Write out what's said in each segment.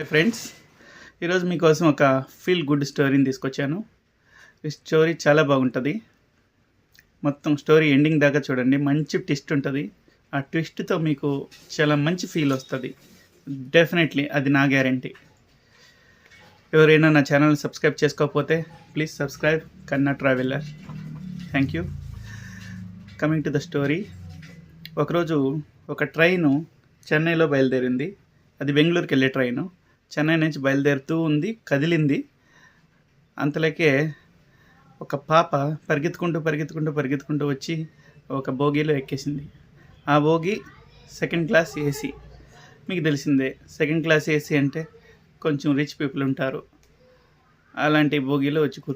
Friends, ఈరోజు మీకోసం ఒక ఫీల్ గుడ్ స్టోరీని తీసుకొచ్చాను. ఈ స్టోరీ చాలా బాగుంటుంది. మొత్తం స్టోరీ ఎండింగ్ దాకా చూడండి. మంచి ట్విస్ట్ ఉంటుంది. ఆ ట్విస్ట్తో మీకు చాలా మంచి ఫీల్ వస్తుంది. డెఫినెట్లీ అది నా గ్యారంటీ. ఎవరైనా నా ఛానల్ సబ్స్క్రైబ్ చేసుకోకపోతే ప్లీజ్ సబ్స్క్రైబ్ కన్నా traveller. Thank you. Coming to the story. ఒకరోజు ఒక ట్రైను చెన్నైలో బయలుదేరింది. అది బెంగళూరుకి వెళ్ళే ట్రైను. చెన్నై నుంచి బయలుదేరుతూ ఉంది, కదిలింది. అంతలోకే ఒక పాప పరిగెత్తుకుంటూ వచ్చి ఒక బోగీలో ఎక్కేసింది. ఆ బోగి సెకండ్ క్లాస్ ఏసీ. మీకు తెలిసిందే, సెకండ్ క్లాస్ ఏసీ అంటే కొంచెం రిచ్ పీపుల్ ఉంటారు. అలాంటి బోగీలో వచ్చి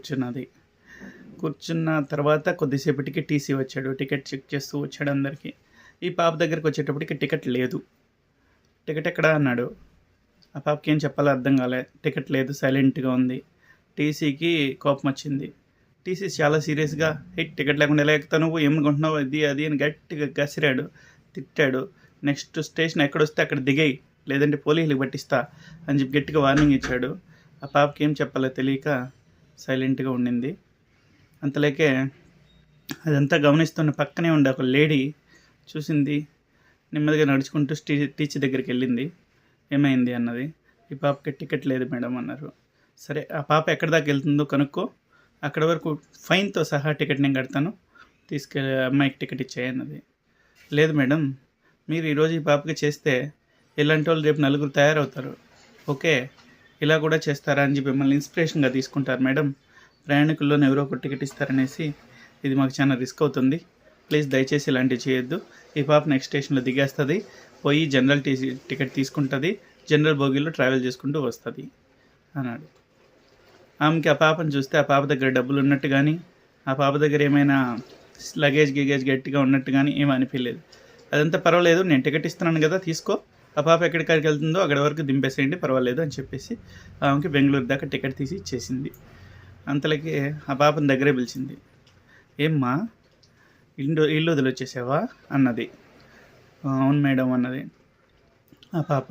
కూర్చున్న తర్వాత కొద్దిసేపటికి టీసీ వచ్చాడు. టికెట్ చెక్ చేస్తూ వచ్చాడు అందరికీ. ఈ పాప దగ్గరికి వచ్చేటప్పటికి టికెట్ లేదు. టికెట్ ఎక్కడా అన్నాడు. ఆ పాపకి ఏం చెప్పాలో అర్థం కాలే. టికెట్ లేదు, సైలెంట్గా ఉంది. టీసీకి కోపం వచ్చింది. టీసీ చాలా సీరియస్గా, టికెట్ లేకుండా ఎలా ఎక్కుతావు, నువ్వు ఏమనుకుంటున్నావు, అది అని గట్టిగా గసిరాడు, తిట్టాడు. నెక్స్ట్ స్టేషన్ ఎక్కడొస్తే అక్కడ దిగేయి, లేదంటే పోలీసులకు పట్టిస్తా అని చెప్పి గట్టిగా వార్నింగ్ ఇచ్చాడు. ఆ పాపకి ఏం చెప్పాలో తెలియక సైలెంట్గా ఉండింది. అంతలోకే అదంతా గమనిస్తున్న పక్కనే ఉండే ఒక లేడీ చూసింది. నెమ్మదిగా నడుచుకుంటూ టీచర్ దగ్గరికి వెళ్ళింది. ఏమైంది అన్నది. ఈ పాపకి టికెట్ లేదు మేడం అన్నారు. సరే, ఆ పాప ఎక్కడి దాకా వెళ్తుందో కనుక్కో, అక్కడ వరకు ఫైన్తో సహా టికెట్ నేను కడతాను, తీసుకెళ్ళి అమ్మాయికి టికెట్ ఇచ్చేయన్నది. లేదు మేడం, మీరు ఈరోజు ఈ పాపకి చేస్తే ఇలాంటి వాళ్ళు రేపు నలుగురు తయారవుతారు. ఓకే, ఇలా కూడా చేస్తారా అని చెప్పి మిమ్మల్ని ఇన్స్పిరేషన్గా తీసుకుంటారు మేడం. ప్రయాణికుల్లోనే ఎవరో ఒక టికెట్ ఇస్తారనేసి ఇది మాకు చాలా రిస్క్ అవుతుంది. ప్లీజ్ దయచేసి ఇలాంటివి చేయొద్దు. ఈ పాప నెక్స్ట్ స్టేషన్లో దిగేస్తుంది, పోయి జనరల్ టికెట్ తీసుకుంటుంది, జనరల్ బోగీలో ట్రావెల్ చేసుకుంటూ వస్తుంది అన్నాడు. ఆమెకి ఆ పాపను చూస్తే ఆ పాప దగ్గర డబ్బులు ఉన్నట్టు కానీ, ఆ పాప దగ్గర ఏమైనా లగేజ్ గట్టిగా ఉన్నట్టు కానీ ఏమీ అనిపించలేదు. అదంతా పర్వాలేదు, నేను టికెట్ ఇస్తున్నాను కదా, తీసుకో, ఆ పాప ఎక్కడికి వెళ్తుందో అక్కడి వరకు దింపేసేయండి, పర్వాలేదు అని చెప్పేసి ఆమెకి బెంగళూరు దాకా టికెట్ తీసి ఇచ్చేసింది. అంతలోకి ఆ పాపను దగ్గరే పిలిచింది. ఏమ్మా, ఇల్లు వదిలొచ్చేసావా అన్నది. అవును మేడం అన్నది ఆ పాప.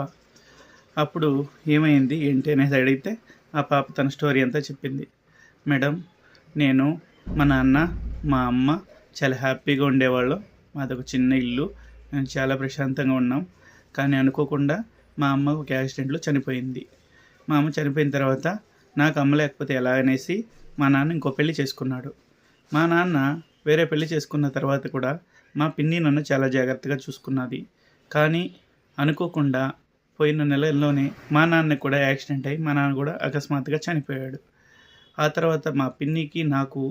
అప్పుడు ఏమైంది ఏంటి అనేది అడిగితే ఆ పాప తన స్టోరీ అంతా చెప్పింది. మేడం, నేను, మా నాన్న, మా అమ్మ చాలా హ్యాపీగా ఉండేవాళ్ళం. మాదొక చిన్న ఇల్లు, మేము చాలా ప్రశాంతంగా ఉన్నాం. కానీ అనుకోకుండా మా అమ్మ ఒక యాక్సిడెంట్లో చనిపోయింది. మా అమ్మ చనిపోయిన తర్వాత నాకు అమ్మ లేకపోతే ఎలా అనేసి మా నాన్న ఇంకో పెళ్లి చేసుకున్నాడు. మా నాన్న వేరే పెళ్లి చేసుకున్న తర్వాత కూడా మా పిన్ని నన్ను చాలా జాగ్రత్తగా చూసుకున్నది. కానీ అనుకోకుండా పోయిన నెలల్లోనే మా నాన్న కూడా యాక్సిడెంట్ అయ్యి మా నాన్న కూడా అకస్మాత్తుగా చనిపోయాడు. ఆ తర్వాత మా పిన్నికి నాకు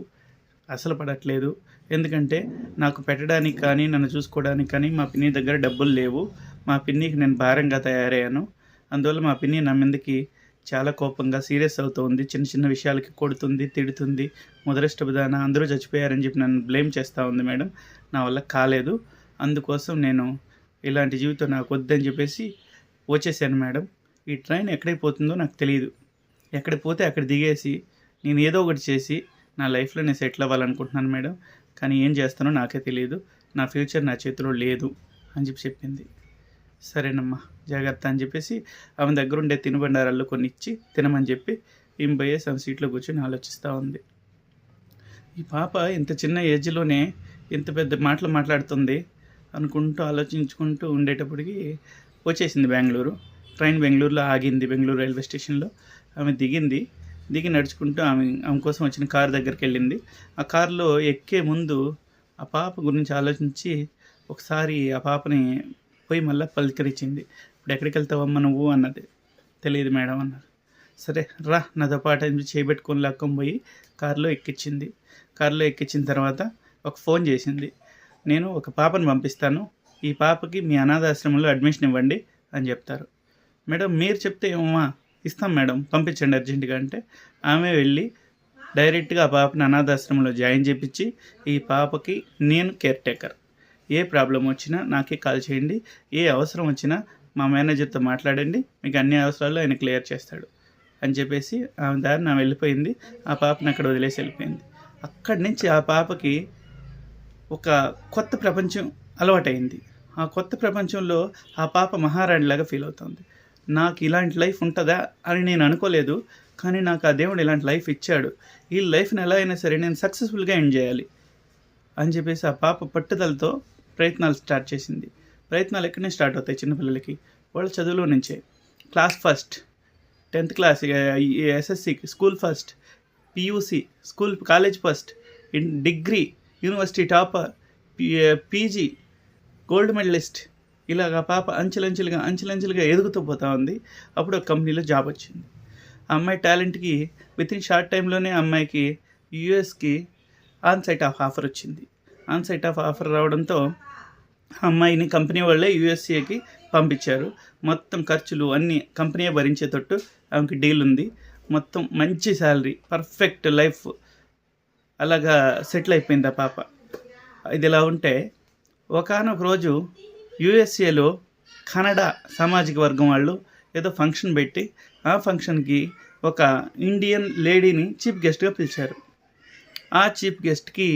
అసలు పడట్లేదు. ఎందుకంటే నాకు పెట్టడానికి కానీ నన్ను చూసుకోవడానికి కానీ మా పిన్ని దగ్గర డబ్బులు లేవు. మా పిన్నికి నేను భారంగా తయారయ్యాను. అందువల్ల మా పిన్ని నా మీదకి చాలా కోపంగా సీరియస్ అవుతుంది. చిన్న చిన్న విషయాలకి కొడుతుంది, తిడుతుంది. మొదలష్టబదాన అందరూ చచ్చిపోయారని చెప్పి నన్ను బ్లేమ్ చేస్తూ ఉంది మేడం. నా వల్ల కాలేదు. అందుకోసం నేను ఇలాంటి జీవితం నాకు వద్దని చెప్పేసి వచ్చేసాను మేడం. ఈ ట్రైన్ ఎక్కడికి పోతుందో నాకు తెలియదు. ఎక్కడికి పోతే అక్కడ దిగేసి నేను ఏదో ఒకటి చేసి నా లైఫ్లో నేను సెటిల్ అవ్వాలనుకుంటున్నాను మేడం. కానీ ఏం చేస్తానో నాకే తెలియదు. నా ఫ్యూచర్ నా చేతిలో లేదు అని చెప్పి చెప్పింది. సరేనమ్మా, జాగ్రత్త అని చెప్పేసి ఆమె దగ్గర ఉండే తినుబండారాలు కొన్ని ఇచ్చి తినమని చెప్పి ఈమె పోయేసి ఆమె సీట్లో కూర్చొని ఆలోచిస్తూ ఉంది. ఈ పాప ఇంత చిన్న ఏజ్లోనే ఇంత పెద్ద మాటలు మాట్లాడుతుంది అనుకుంటూ ఆలోచించుకుంటూ ఉండేటప్పటికి వచ్చేసింది బెంగళూరు. ట్రైన్ బెంగళూరులో ఆగింది. బెంగళూరు రైల్వే స్టేషన్లో ఆమె దిగి నడుచుకుంటూ ఆమె కోసం వచ్చిన కారు దగ్గరికి వెళ్ళింది. ఆ కారులో ఎక్కే ముందు ఆ పాప గురించి ఆలోచించి ఒకసారి ఆ పాపని పోయి మళ్ళీ పలకరించింది. ఇప్పుడు ఎక్కడికి వెళ్తావమ్మా నువ్వు అన్నది. తెలియదు మేడం అన్నారు. సరే రా నాతో పాటు అని చేయబెట్టుకొని లాక్కొని పోయి కారులో ఎక్కించింది. కారులో ఎక్కించిన తర్వాత ఒక ఫోన్ చేసింది. నేను ఒక పాపను పంపిస్తాను, ఈ పాపకి మీ అనాథాశ్రమంలో అడ్మిషన్ ఇవ్వండి అని చెప్తారు. మేడం, మీరు చెప్తే ఏమమ్మా, ఇస్తాం మేడం, పంపించండి అర్జెంటుగా అంటే ఆమె వెళ్ళి డైరెక్ట్గా ఆ పాపని అనాథాశ్రమంలో జాయిన్ చేయించి ఈ పాపకి నేను కేర్ టేకర్, ఏ ప్రాబ్లం వచ్చినా నాకే కాల్ చేయండి, ఏ అవసరం వచ్చినా మా మేనేజర్తో మాట్లాడండి, మీకు అన్ని అవసరాలు ఆయన క్లియర్ చేస్తాడు అని చెప్పేసి ఆమె దారిని ఆమె వెళ్ళిపోయింది. ఆ పాపని అక్కడ వదిలేసి వెళ్ళిపోయింది. అక్కడి నుంచి ఆ పాపకి ఒక కొత్త ప్రపంచం అలవాటైంది. ఆ కొత్త ప్రపంచంలో ఆ పాప మహారాణిలాగా ఫీల్ అవుతుంది. నాకు ఇలాంటి లైఫ్ ఉంటుందా అని నేను అనుకోలేదు, కానీ నాకు ఆ దేవుడు ఇలాంటి లైఫ్ ఇచ్చాడు. ఈ లైఫ్ని ఎలా అయినా సరే నేను సక్సెస్ఫుల్గా ఎండ్ చేయాలి అని చెప్పేసి ఆ పాప పట్టుదలతో ప్రయత్నాలు స్టార్ట్ చేసింది. ప్రయత్నాలు ఎక్కడి నుంచి స్టార్ట్ అవుతాయి చిన్నపిల్లలకి? వాళ్ళ చదువులో నుంచే. Class first, 10th class, SSC school first, PUC school college first, degree university topper, PG gold medalist, ఇలాగ పాప అంచెలంచెలుగా ఎదుగుతూ పోతూ ఉంది. అప్పుడు ఒక కంపెనీలో జాబ్ వచ్చింది. ఆ అమ్మాయి టాలెంట్కి వితిన్ షార్ట్ టైంలోనే అమ్మాయికి యూఎస్కి ఆన్సైట్ ఆఫర్ వచ్చింది. ఆన్సైట్ ఆఫర్ రావడంతో అమ్మాయిని కంపెనీ వాళ్ళే యూఎస్ఏకి పంపించారు. మొత్తం ఖర్చులు అన్నీ కంపెనీయే భరించేటట్టు ఆమెకి డీల్ ఉంది. మొత్తం మంచి శాలరీ, పర్ఫెక్ట్ లైఫ్, అలాగా సెటిల్ అయిపోయింది ఆ పాప. ఇది ఇలా ఉంటే ఒకానొక రోజు యూఎస్ఏలో కన్నడ సామాజిక వర్గం వాళ్ళు ఏదో ఫంక్షన్ పెట్టి ఆ ఫంక్షన్కి ఒక ఇండియన్ లేడీని చీఫ్ గెస్ట్గా పిలిచారు. ఆ చీఫ్ గెస్ట్కి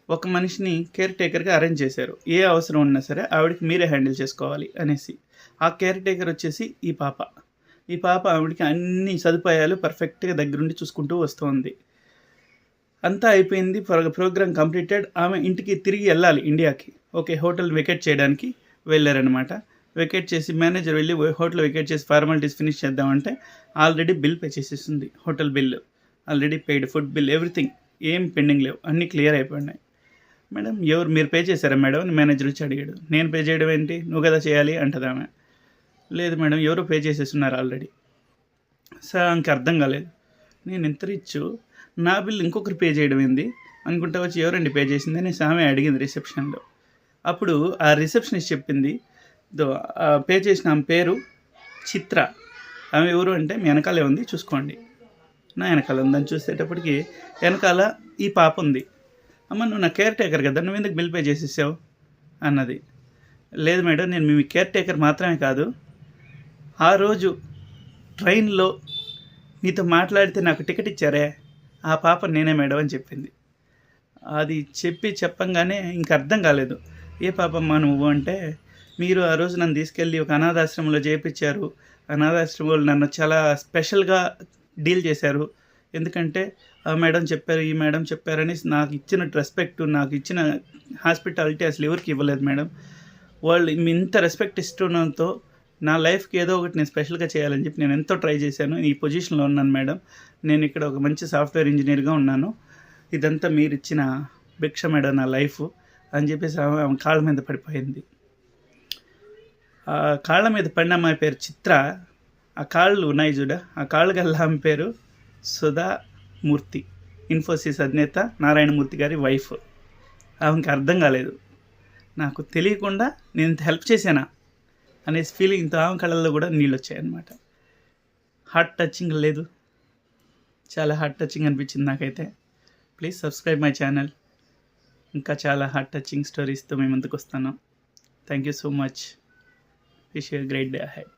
ఒక మనిషిని కేర్ టేకర్గా అరేంజ్ చేశారు. ఏ అవసరం ఉన్నా సరే ఆవిడకి మీరే హ్యాండిల్ చేసుకోవాలి అనేసి. ఆ కేర్ టేకర్ వచ్చేసి ఈ పాప ఆవిడకి అన్ని సదుపాయాలు పర్ఫెక్ట్గా దగ్గరుండి చూసుకుంటూ వస్తుంది. అంతా అయిపోయింది, ప్రోగ్రామ్ కంప్లీటెడ్. ఆమె ఇంటికి తిరిగి వెళ్ళాలి ఇండియాకి. ఓకే, హోటల్ వెకేట్ చేయడానికి వెళ్ళారనమాట. వెకేట్ చేసి మేనేజర్ వెళ్ళి హోటల్ వెకేట్ చేసి ఫార్మాలిటీస్ ఫినిష్ చేద్దామంటే ఆల్రెడీ బిల్ పే చేసేసింది. Hotel bill already paid, food bill, everything, ఏం పెండింగ్ లేవు, అన్నీ క్లియర్ అయిపోయినాయి. మేడం ఎవరు మీరు పే చేశారా మేడం అని మేనేజర్ వచ్చి అడిగాడు. నేను పే చేయడం ఏంటి, నువ్వు కదా చేయాలి అంటది ఆమె. లేదు మేడం ఎవరు పే చేసేస్తున్నారు ఆల్రెడీ. సార్ ఆమెకి అర్థం కాలేదు. నేను ఎంత రిచ్, నా బిల్ ఇంకొకరు పే చేయడం ఏంది అనుకుంటా వచ్చి ఎవరండి పే చేసింది అని ఆమె అడిగింది రిసెప్షన్లో. అప్పుడు ఆ రిసెప్షనిస్ట్ చెప్పింది, పే చేసిన ఆమె పేరు చిత్ర. ఆమె ఎవరు అంటే మీ వెనకాలే ఉంది చూసుకోండి. నా వెనకాల ఉందని చూసేటప్పటికి వెనకాల ఈ పాప ఉంది. అమ్మ నువ్వు నా కేర్ టేకర్ కదా, నువ్వు ఎందుకు బిల్ పే చేసేసావు అన్నది. లేదు మేడం, నేను మీ కేర్ టేకర్ మాత్రమే కాదు, ఆ రోజు ట్రైన్లో మీతో మాట్లాడితే నాకు టికెట్ ఇచ్చారే ఆ పాప నేనే మేడం అని చెప్పింది. అది చెప్పంగానే ఇంక అర్థం కాలేదు. ఏ పాపమ్మా నువ్వు అంటే, మీరు ఆ రోజు నన్ను తీసుకెళ్ళి ఒక అనాథాశ్రమంలో చేర్పించారు. అనాథాశ్రమంలో నన్ను చాలా స్పెషల్గా డీల్ చేశారు. ఎందుకంటే ఆ మేడం చెప్పారు, ఈ మేడం చెప్పారని నాకు ఇచ్చిన రెస్పెక్ట్, నాకు ఇచ్చిన హాస్పిటాలిటీ అసలు ఎవరికి ఇవ్వలేదు మేడం. వాళ్ళు ఇంత రెస్పెక్ట్ ఇస్తుండడంతో నా లైఫ్కి ఏదో ఒకటి నేను స్పెషల్గా చేయాలని చెప్పి నేను ఎంతో ట్రై చేశాను. ఈ పొజిషన్లో ఉన్నాను మేడం. నేను ఇక్కడ ఒక మంచి సాఫ్ట్వేర్ ఇంజనీర్గా ఉన్నాను. ఇదంతా మీరు ఇచ్చిన భిక్ష మేడం నా లైఫ్ అని చెప్పేసి ఆమె కాళ్ళ మీద పడిపోయింది. ఆ కాళ్ళ మీద పడిన అమ్మాయి పేరు చిత్ర. ఆ కాళ్ళు ఉన్నాయి చూడ, ఆ కాళ్ళు గల్ల ఆమె పేరు సుధామూర్తి, ఇన్ఫోసిస్ అధినేత నారాయణమూర్తి గారి వైఫ్. ఆమెకి అర్థం కాలేదు, నాకు తెలియకుండా నేను ఇంత హెల్ప్ చేశానా అనేసి ఫీలింగ్తో ఆమె కళ్ళల్లో కూడా నీళ్ళు వచ్చాయన్నమాట. హార్ట్ టచింగ్ లేదు, చాలా హార్ట్ టచింగ్ అనిపించింది నాకైతే. Please subscribe my channel. ఇంకా చాలా హార్ట్ టచింగ్ స్టోరీస్తో మేము ముందుకు వస్తాను. Thank you so much. Wish you great day ahead.